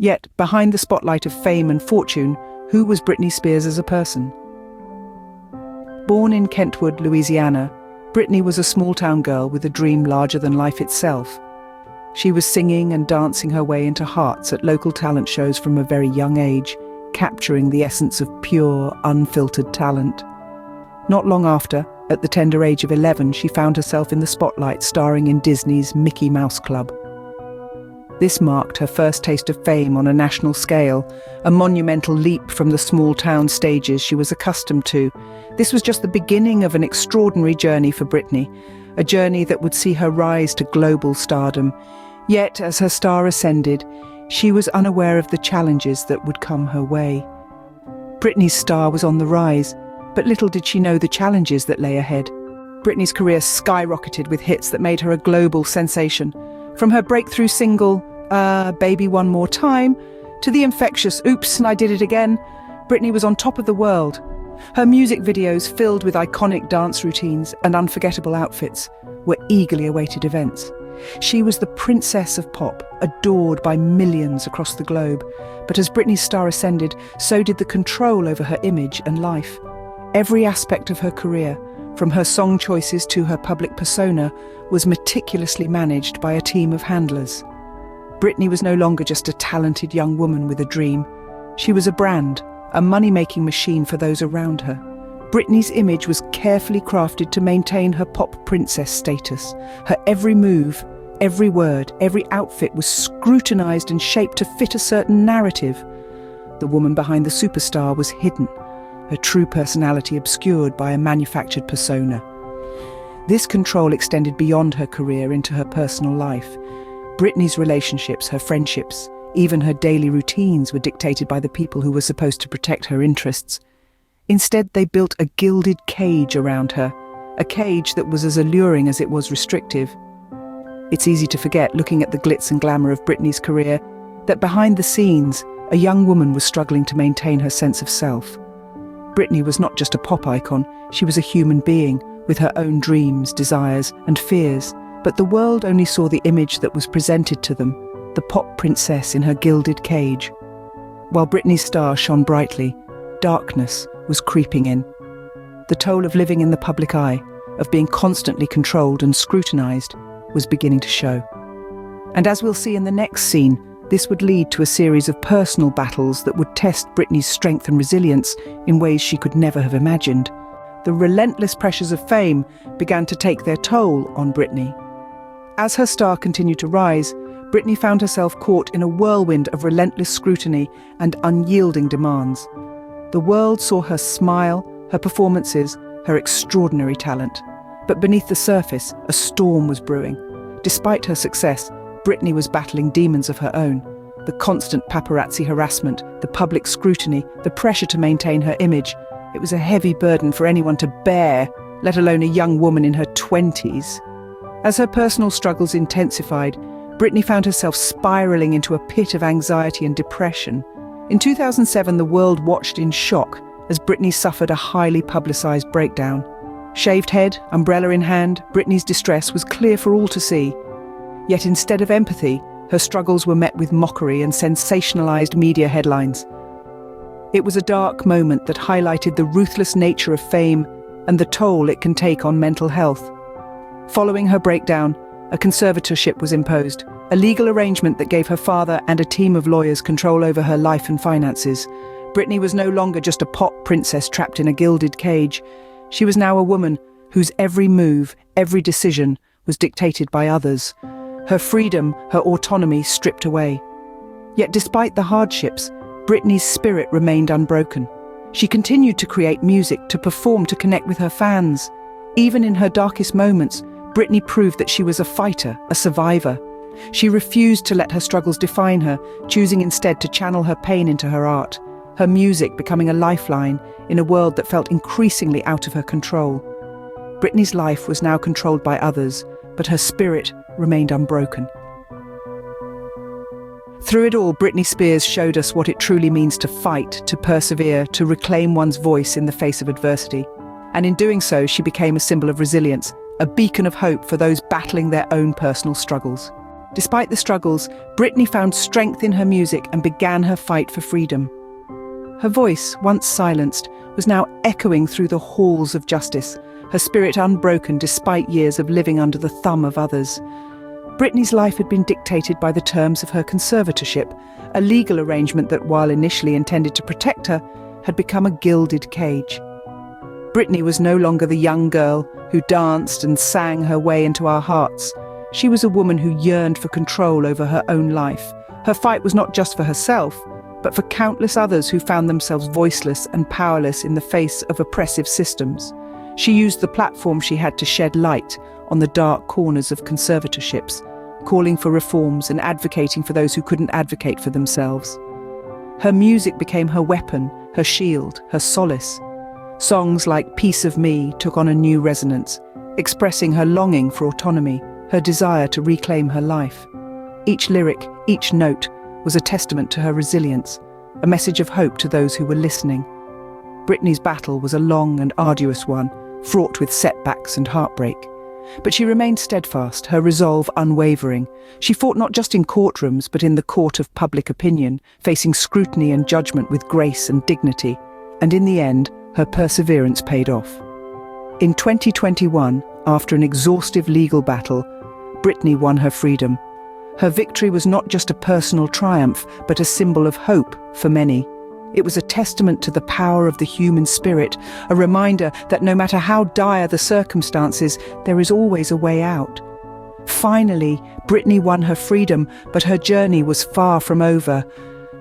Yet, behind the spotlight of fame and fortune, who was Britney Spears as a person? Born in Kentwood, Louisiana, Britney was a small-town girl with a dream larger than life itself. She was singing and dancing her way into hearts at local talent shows from a very young age, capturing the essence of pure, unfiltered talent. Not long after, at the tender age of 11, she found herself in the spotlight starring in Disney's Mickey Mouse Club. This marked her first taste of fame on a national scale, a monumental leap from the small-town stages she was accustomed to. This was just the beginning of an extraordinary journey for Britney, a journey that would see her rise to global stardom. Yet, as her star ascended, she was unaware of the challenges that would come her way. Britney's star was on the rise, but little did she know the challenges that lay ahead. Britney's career skyrocketed with hits that made her a global sensation. From her breakthrough single, Baby One More Time, to the infectious Oops, and I Did It Again, Britney was on top of the world. Her music videos, filled with iconic dance routines and unforgettable outfits, were eagerly awaited events. She was the princess of pop, adored by millions across the globe. But as Britney's star ascended, so did the control over her image and life. Every aspect of her career, from her song choices to her public persona, was meticulously managed by a team of handlers. Britney was no longer just a talented young woman with a dream. She was a brand, a money-making machine for those around her. Britney's image was carefully crafted to maintain her pop princess status. Her every move, every word, every outfit was scrutinized and shaped to fit a certain narrative. The woman behind the superstar was hidden, her true personality obscured by a manufactured persona. This control extended beyond her career into her personal life. Britney's relationships, her friendships, even her daily routines were dictated by the people who were supposed to protect her interests. Instead, they built a gilded cage around her, a cage that was as alluring as it was restrictive. It's easy to forget, looking at the glitz and glamour of Britney's career, that behind the scenes, a young woman was struggling to maintain her sense of self. Britney was not just a pop icon, she was a human being, with her own dreams, desires, and fears. But the world only saw the image that was presented to them, the pop princess in her gilded cage. While Britney's star shone brightly, darkness was creeping in. The toll of living in the public eye, of being constantly controlled and scrutinized, was beginning to show. And as we'll see in the next scene, this would lead to a series of personal battles that would test Britney's strength and resilience in ways she could never have imagined. The relentless pressures of fame began to take their toll on Britney. As her star continued to rise, Britney found herself caught in a whirlwind of relentless scrutiny and unyielding demands. The world saw her smile, her performances, her extraordinary talent. But beneath the surface, a storm was brewing. Despite her success, Britney was battling demons of her own. The constant paparazzi harassment, the public scrutiny, the pressure to maintain her image. It was a heavy burden for anyone to bear, let alone a young woman in her 20s. As her personal struggles intensified, Britney found herself spiraling into a pit of anxiety and depression. In 2007, the world watched in shock as Britney suffered a highly publicized breakdown. Shaved head, umbrella in hand, Britney's distress was clear for all to see. Yet instead of empathy, her struggles were met with mockery and sensationalized media headlines. It was a dark moment that highlighted the ruthless nature of fame and the toll it can take on mental health. Following her breakdown, a conservatorship was imposed, a legal arrangement that gave her father and a team of lawyers control over her life and finances. Britney was no longer just a pop princess trapped in a gilded cage. She was now a woman whose every move, every decision was dictated by others. Her freedom, her autonomy stripped away. Yet despite the hardships, Britney's spirit remained unbroken. She continued to create music, to perform, to connect with her fans. Even in her darkest moments, Britney proved that she was a fighter, a survivor. She refused to let her struggles define her, choosing instead to channel her pain into her art, her music becoming a lifeline in a world that felt increasingly out of her control. Britney's life was now controlled by others, but her spirit remained unbroken. Through it all, Britney Spears showed us what it truly means to fight, to persevere, to reclaim one's voice in the face of adversity. And in doing so, she became a symbol of resilience, a beacon of hope for those battling their own personal struggles. Despite the struggles, Britney found strength in her music and began her fight for freedom. Her voice, once silenced, was now echoing through the halls of justice, her spirit unbroken despite years of living under the thumb of others. Britney's life had been dictated by the terms of her conservatorship, a legal arrangement that, while initially intended to protect her, had become a gilded cage. Britney was no longer the young girl who danced and sang her way into our hearts. She was a woman who yearned for control over her own life. Her fight was not just for herself, but for countless others who found themselves voiceless and powerless in the face of oppressive systems. She used the platform she had to shed light on the dark corners of conservatorships, calling for reforms and advocating for those who couldn't advocate for themselves. Her music became her weapon, her shield, her solace. Songs like Piece of Me took on a new resonance, expressing her longing for autonomy, her desire to reclaim her life. Each lyric, each note, was a testament to her resilience, a message of hope to those who were listening. Britney's battle was a long and arduous one, fraught with setbacks and heartbreak. But she remained steadfast, her resolve unwavering. She fought not just in courtrooms, but in the court of public opinion, facing scrutiny and judgment with grace and dignity. And in the end, her perseverance paid off. In 2021, after an exhaustive legal battle, Britney won her freedom. Her victory was not just a personal triumph, but a symbol of hope for many. It was a testament to the power of the human spirit, a reminder that no matter how dire the circumstances, there is always a way out. Finally, Britney won her freedom, but her journey was far from over.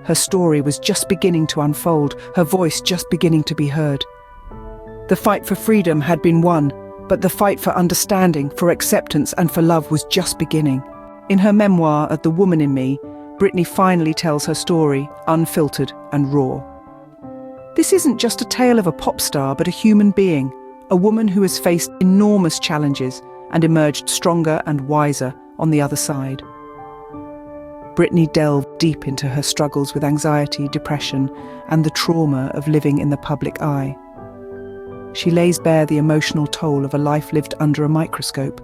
Her story was just beginning to unfold, her voice just beginning to be heard. The fight for freedom had been won, but the fight for understanding, for acceptance, and for love was just beginning. In her memoir, The Woman in Me, Britney finally tells her story, unfiltered and raw. This isn't just a tale of a pop star, but a human being, a woman who has faced enormous challenges and emerged stronger and wiser on the other side. Britney delved deep into her struggles with anxiety, depression, and the trauma of living in the public eye. She lays bare the emotional toll of a life lived under a microscope,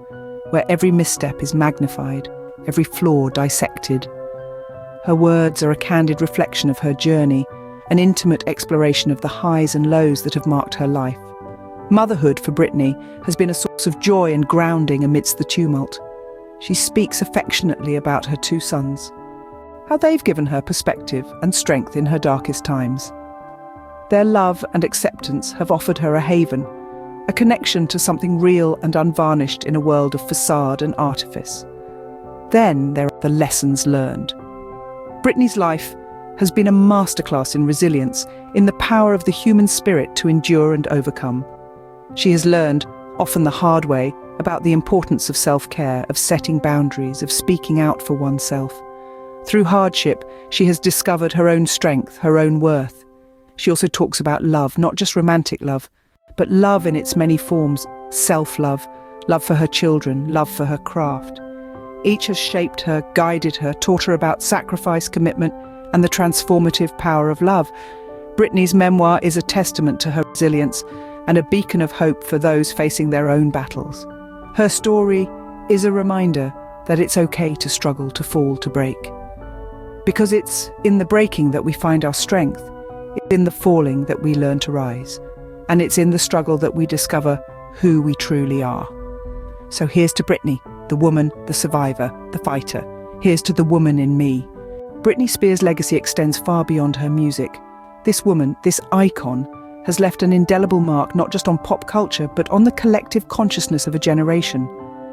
where every misstep is magnified, every flaw dissected. Her words are a candid reflection of her journey, an intimate exploration of the highs and lows that have marked her life. Motherhood for Britney has been a source of joy and grounding amidst the tumult. She speaks affectionately about her two sons, how they've given her perspective and strength in her darkest times. Their love and acceptance have offered her a haven, a connection to something real and unvarnished in a world of facade and artifice. Then there are the lessons learned. Britney's life has been a masterclass in resilience, in the power of the human spirit to endure and overcome. She has learned, often the hard way, about the importance of self-care, of setting boundaries, of speaking out for oneself. Through hardship, she has discovered her own strength, her own worth. She also talks about love, not just romantic love, but love in its many forms, self-love, love for her children, love for her craft. Each has shaped her, guided her, taught her about sacrifice, commitment, and the transformative power of love. Britney's memoir is a testament to her resilience and a beacon of hope for those facing their own battles. Her story is a reminder that it's okay to struggle, to fall, to break. Because it's in the breaking that we find our strength, it's in the falling that we learn to rise, and it's in the struggle that we discover who we truly are. So here's to Britney, the woman, the survivor, the fighter. Here's to the woman in me. Britney Spears' legacy extends far beyond her music. This woman, this icon, has left an indelible mark not just on pop culture, but on the collective consciousness of a generation.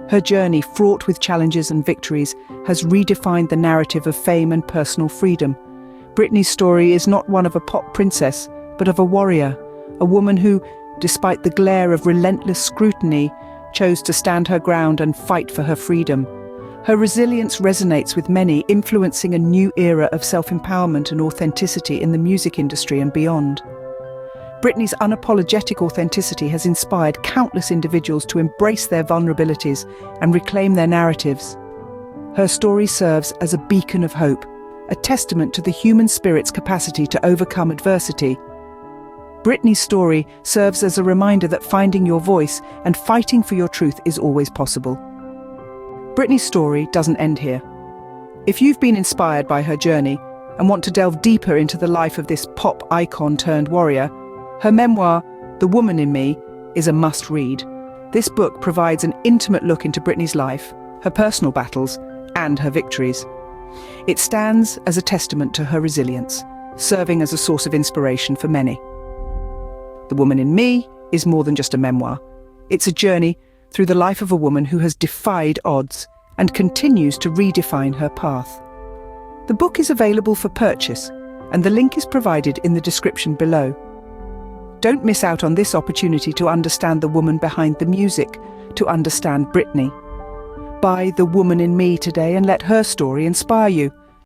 Her journey, fraught with challenges and victories, has redefined the narrative of fame and personal freedom. Britney's story is not one of a pop princess, but of a warrior, a woman who, despite the glare of relentless scrutiny, chose to stand her ground and fight for her freedom. Her resilience resonates with many, influencing a new era of self-empowerment and authenticity in the music industry and beyond. Britney's unapologetic authenticity has inspired countless individuals to embrace their vulnerabilities and reclaim their narratives. Her story serves as a beacon of hope, a testament to the human spirit's capacity to overcome adversity. Britney's story serves as a reminder that finding your voice and fighting for your truth is always possible. Britney's story doesn't end here. If you've been inspired by her journey and want to delve deeper into the life of this pop icon turned warrior, her memoir, The Woman in Me, is a must-read. This book provides an intimate look into Britney's life, her personal battles, and her victories. It stands as a testament to her resilience, serving as a source of inspiration for many. The Woman in Me is more than just a memoir. It's a journey through the life of a woman who has defied odds and continues to redefine her path. The book is available for purchase, and the link is provided in the description below. Don't miss out on this opportunity to understand the woman behind the music, to understand Britney. Buy The Woman in Me today and let her story inspire you.